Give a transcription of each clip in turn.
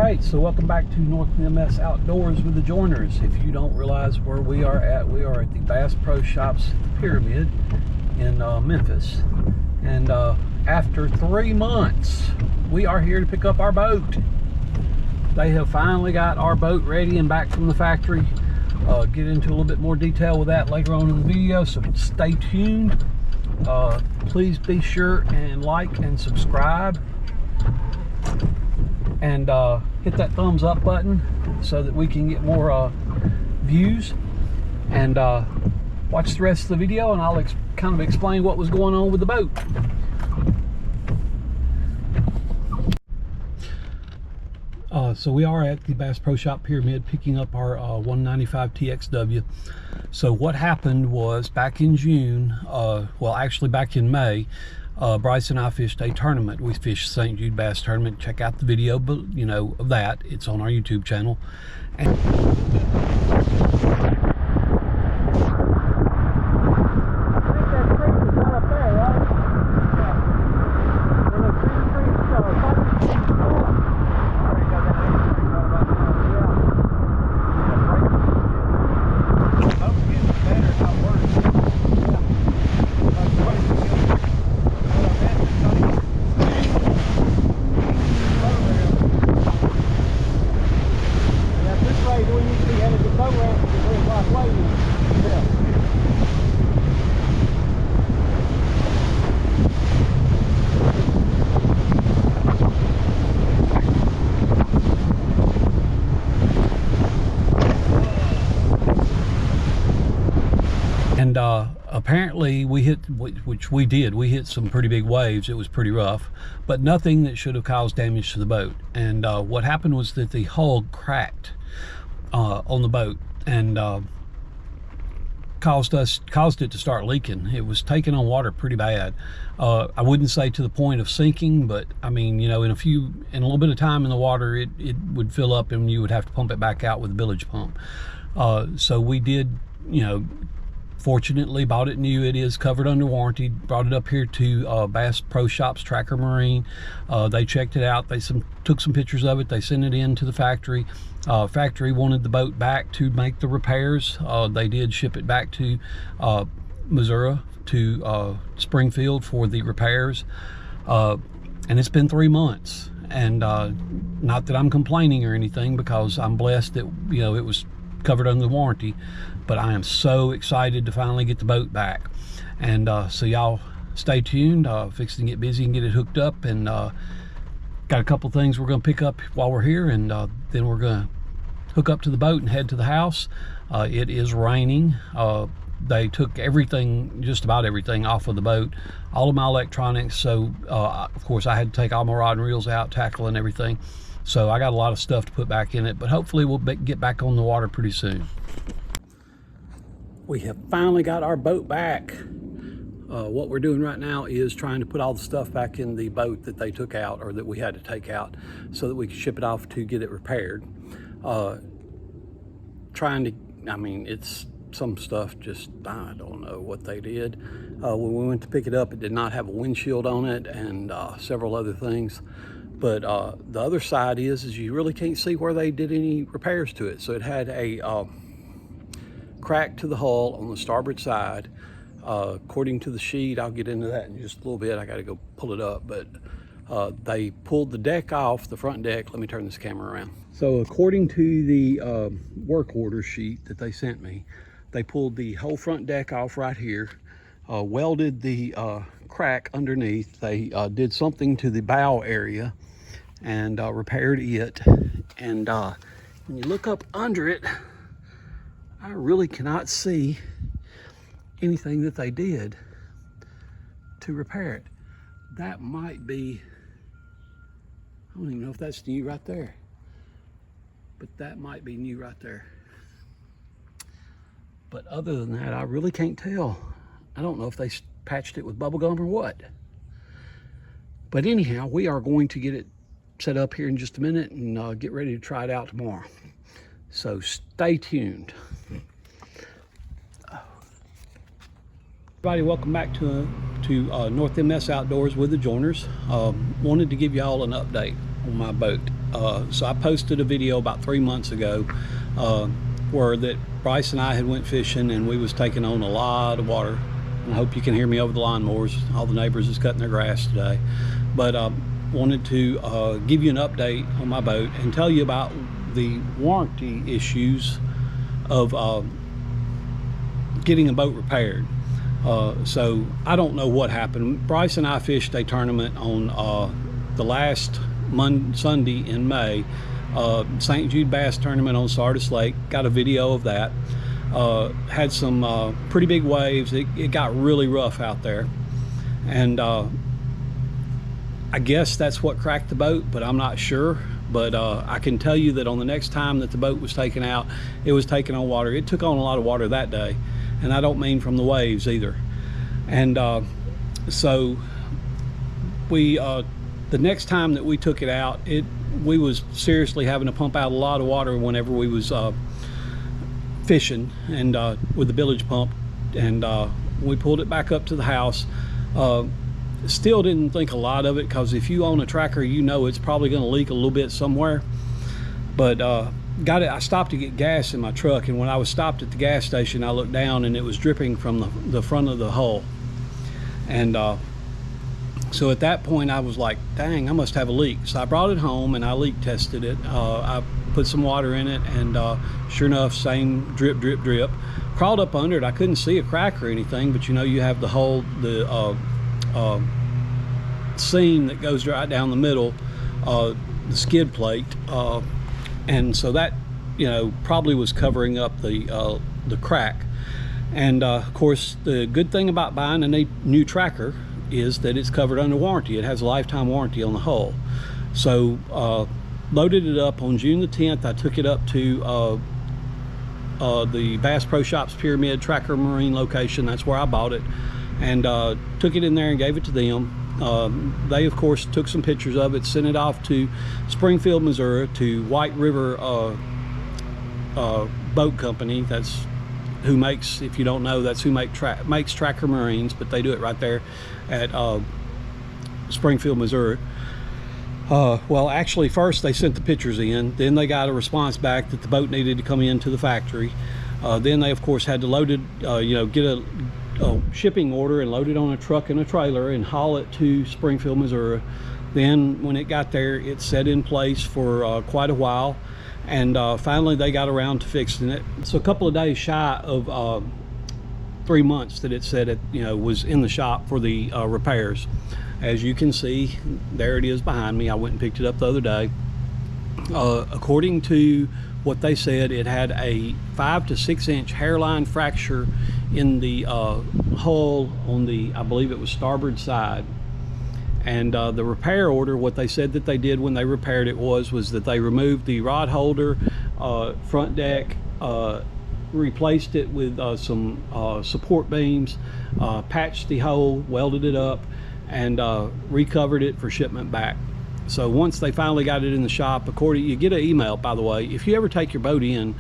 Alright, so welcome back to North MS Outdoors with the Joiners. If you don't realize where we are at the Bass Pro Shops Pyramid in Memphis. And after 3 months, we are here to pick up our boat. They have finally got our boat ready and back from the factory. Get into a little bit more detail with that later on in the video, so stay tuned. Please be sure and like and subscribe. And hit that thumbs up button so that we can get more views, and watch the rest of the video and I'll kind of explain what was going on with the boat. So we are at the Bass Pro Shop Pyramid picking up our 195 TXW. So what happened was back in June, well actually back in May, Bryce and I fished a tournament. We fished St. Jude Bass Tournament. Check out the video, but you know, of that. It's on our YouTube channel. And apparently we hit, which we did, we hit some pretty big waves. It was pretty rough, but nothing that should have caused damage to the boat. And what happened was that the hull cracked on the boat, and caused it to start leaking. It was taking on water pretty bad. I wouldn't say to the point of sinking, but I mean, you know, in a little bit of time in the water, it would fill up and you would have to pump it back out with a bilge pump. So we did, you know, fortunately bought it new. It is covered under warranty. Brought it up here to Bass Pro Shops Tracker Marine. They checked it out. They took some pictures of it. They sent it in to the factory. Factory wanted the boat back to make the repairs. They did ship it back to Missouri, to Springfield for the repairs. And it's been 3 months. And not that I'm complaining or anything, because I'm blessed that, you know, it was covered under the warranty. But I am so excited to finally get the boat back. And so y'all stay tuned. Fixing to get busy and get it hooked up, and got a couple things we're going to pick up while we're here, and then we're going to hook up to the boat and head to the house. It is raining. They took everything, just about everything, off of the boat, all of my electronics. So of course I had to take all my rod and reels out, tackle and everything. So I got a lot of stuff to put back in it, but hopefully we'll get back on the water pretty soon. We have finally got our boat back. What we're doing right now is trying to put all the stuff back in the boat that they took out, or that we had to take out, so that we can ship it off to get it repaired. I mean, it's some stuff, just, I don't know what they did. When we went to pick it up, it did not have a windshield on it, and several other things. But the other side is you really can't see where they did any repairs to it. So it had a crack to the hull on the starboard side. According to the sheet, I'll get into that in just a little bit. I got to go pull it up, but they pulled the deck off, the front deck. Let me turn this camera around. So according to the work order sheet that they sent me, they pulled the whole front deck off right here, welded the crack underneath. They did something to the bow area and repaired it. And when you look up under it, I really cannot see anything that they did to repair it. That might be, I don't even know if that's new right there, but that might be new right there. But other than that, I really can't tell. I don't know if they patched it with bubble gum or what. But anyhow, we are going to get it set up here in just a minute and get ready to try it out tomorrow. So stay tuned. Everybody, welcome back to North MS Outdoors with the Joiners. Wanted to give y'all an update on my boat. So I posted a video about 3 months ago where that Bryce and I had went fishing, and we was taking on a lot of water. And I hope you can hear me over the lawnmowers. All the neighbors is cutting their grass today. But wanted to give you an update on my boat and tell you about the warranty issues of getting a boat repaired. So I don't know what happened. Bryce and I fished a tournament on the last Sunday in May, St. Jude Bass Tournament on Sardis Lake. Got a video of that. Had some pretty big waves. It got really rough out there, and I guess that's what cracked the boat, but I'm not sure. But I can tell you that on the next time that the boat was taken out, it was taking on water. It took on a lot of water that day, and I don't mean from the waves either. And so we the next time that we took it out, we was seriously having to pump out a lot of water whenever we was fishing, and with the bilge pump. And we pulled it back up to the house. Still didn't think a lot of it, because if you own a tracker, you know it's probably going to leak a little bit somewhere. But I stopped to get gas in my truck, and when I was stopped at the gas station, I looked down and it was dripping from the front of the hull. And so at that point I was like, dang, I must have a leak. So I brought it home and I leak tested it. I put some water in it, and sure enough, same drip drip drip. Crawled up under it. I couldn't see a crack or anything, but you know, you have the seam that goes right down the middle, the skid plate, and so that, you know, probably was covering up the crack. And of course, the good thing about buying a new tracker is that it's covered under warranty. It has a lifetime warranty on the hull. So loaded it up on June the 10th. I took it up to the Bass Pro Shops Pyramid Tracker Marine location. That's where I bought it, and took it in there and gave it to them. They of course took some pictures of it, sent it off to Springfield, Missouri, to White River Boat Company. That's who makes, if you don't know, that's who makes Tracker Marines, but they do it right there at Springfield, Missouri. Well, actually, first they sent the pictures in, then they got a response back that the boat needed to come into the factory. Then they of course had to load it, you know, get a shipping order and load it on a truck and a trailer and haul it to Springfield, Missouri. Then when it got there, it sat in place for quite a while, and finally they got around to fixing it. So a couple of days shy of 3 months that it said it, you know, was in the shop for the repairs. As you can see, there it is behind me. I went and picked it up the other day. According to what they said, it had a 5 to 6 inch hairline fracture in the hull on the, I believe it was starboard side. And the repair order, what they said that they did when they repaired it was that they removed the rod holder, front deck, replaced it with some support beams, patched the hole, welded it up, and recovered it for shipment back. So once they finally got it in the shop, you get an email, by the way. If you ever take your boat in,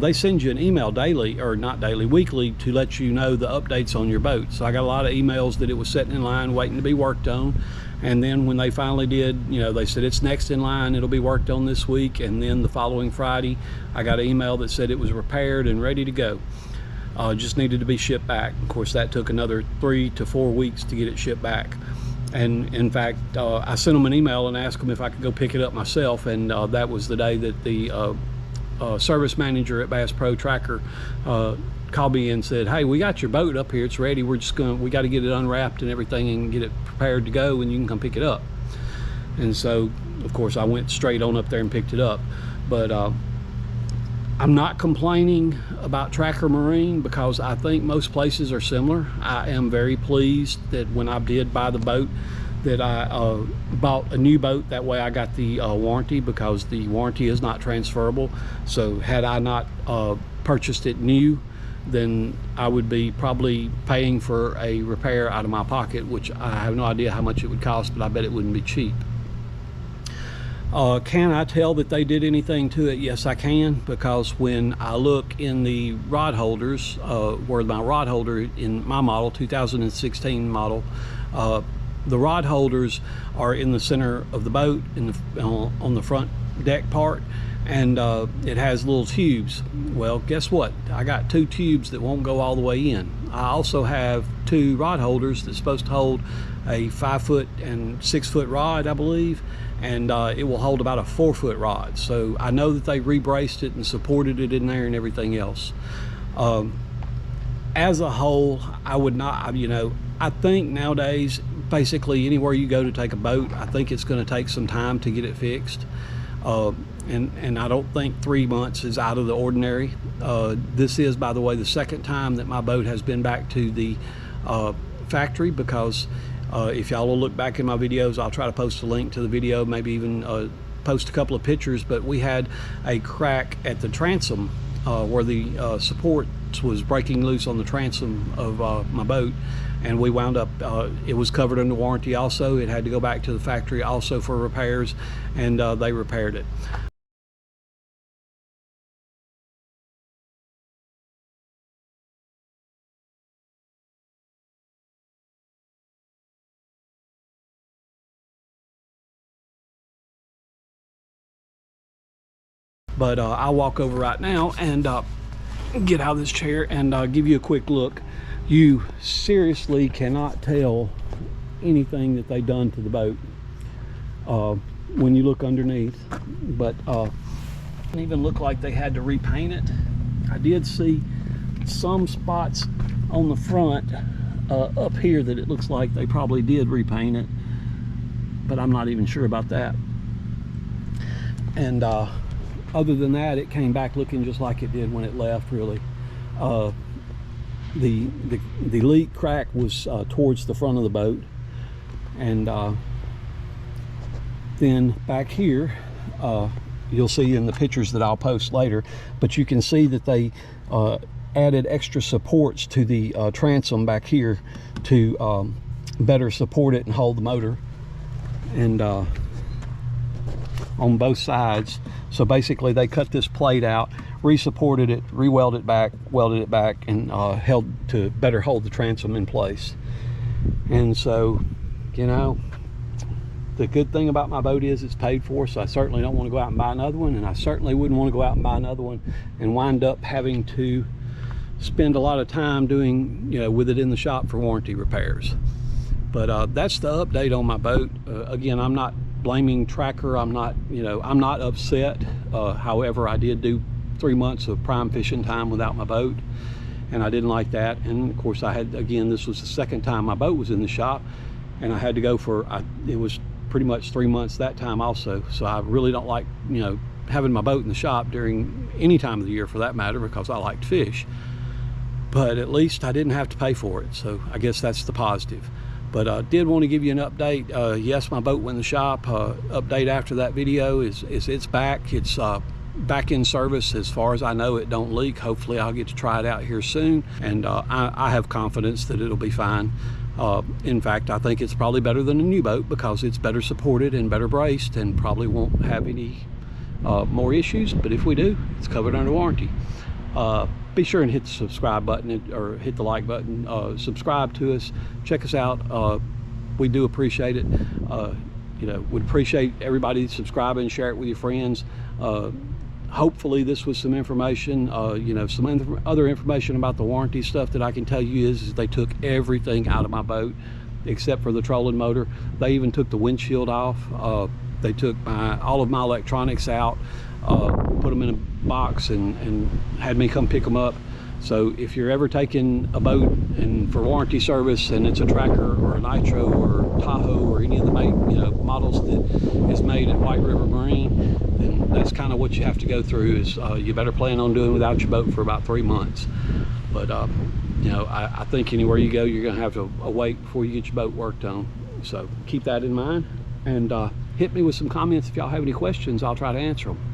they send you an email daily, or not daily, weekly, to let you know the updates on your boat. So I got a lot of emails that it was sitting in line waiting to be worked on. And then when they finally did, you know, they said it's next in line, it'll be worked on this week. And then the following Friday, I got an email that said it was repaired and ready to go. Just needed to be shipped back. Of course, that took another 3 to 4 weeks to get it shipped back. And in fact, I sent them an email and asked them if I could go pick it up myself, and that was the day that the service manager at Bass Pro Tracker called me and said, hey, we got your boat up here, it's ready, we got to get it unwrapped and everything and get it prepared to go, and you can come pick it up. And so of course I went straight on up there and picked it up. But I'm not complaining about Tracker Marine, because I think most places are similar. I am very pleased that when I did buy the boat, that I bought a new boat. That way I got the warranty, because the warranty is not transferable. So had I not purchased it new, then I would be probably paying for a repair out of my pocket, which I have no idea how much it would cost, but I bet it wouldn't be cheap. Can I tell that they did anything to it? Yes, I can, because when I look in the rod holders, where my rod holder in my model, 2016 model, The rod holders are in the center of the boat, on the front deck part, and it has little tubes. Well, guess what? I got 2 tubes that won't go all the way in. I also have 2 rod holders that's supposed to hold a 5-foot and 6-foot rod, I believe, and it will hold about a 4-foot rod. So I know that they rebraced it and supported it in there and everything else. As a whole, I would not, I think nowadays, basically anywhere you go to take a boat, I think it's going to take some time to get it fixed. And I don't think 3 months is out of the ordinary. This is, by the way, the second time that my boat has been back to the factory, because if y'all will look back in my videos, I'll try to post a link to the video, maybe even post a couple of pictures. But we had a crack at the transom where the support was breaking loose on the transom of my boat, and we wound up, it was covered under warranty also. It had to go back to the factory also for repairs, and they repaired it. But I'll walk over right now and get out of this chair and give you a quick look. You seriously cannot tell anything that they've done to the boat when you look underneath. But it doesn't even look like they had to repaint it. I did see some spots on the front up here that it looks like they probably did repaint it, but I'm not even sure about that. And other than that, it came back looking just like it did when it left, really. The leak crack was towards the front of the boat, and then back here, you'll see in the pictures that I'll post later, but you can see that they added extra supports to the transom back here to better support it and hold the motor, and on both sides. So basically they cut this plate out, re-supported it, re-welded it back, and held to better hold the transom in place. And so, the good thing about my boat is it's paid for, so I certainly don't want to go out and buy another one, and I certainly wouldn't want to go out and buy another one and wind up having to spend a lot of time doing, with it in the shop for warranty repairs. But that's the update on my boat. Again, I'm not blaming Tracker. I'm not upset. However, I did do 3 months of prime fishing time without my boat, and I didn't like that. And of course, this was the second time my boat was in the shop, and I had to go for, it was pretty much 3 months that time also. So I really don't like, having my boat in the shop during any time of the year for that matter, because I like to fish. But at least I didn't have to pay for it, so I guess that's the positive. But I did want to give you an update. Yes, my boat went in the shop. Update after that video is it's back. It's back in service. As far as I know, it don't leak. Hopefully I'll get to try it out here soon, and I have confidence that it'll be fine. In fact, I think it's probably better than a new boat because it's better supported and better braced, and probably won't have any more issues. But if we do, it's covered under warranty. Be sure and hit the subscribe button or hit the like button. Subscribe to us. Check us out. We do appreciate it. Would appreciate everybody subscribing, share it with your friends. Hopefully this was some information, some other information about the warranty stuff that I can tell you is they took everything out of my boat except for the trolling motor. They even took the windshield off. They took all of my electronics out, put them in a box, and had me come pick them up. So if you're ever taking a boat and for warranty service, and it's a Tracker or a Nitro or Tahoe or any of the models that is made at White River Marine, then that's kind of what you have to go through. Is you better plan on doing without your boat for about 3 months. But I think anywhere you go, you're going to have to wait before you get your boat worked on. So keep that in mind, and hit me with some comments if y'all have any questions. I'll try to answer them.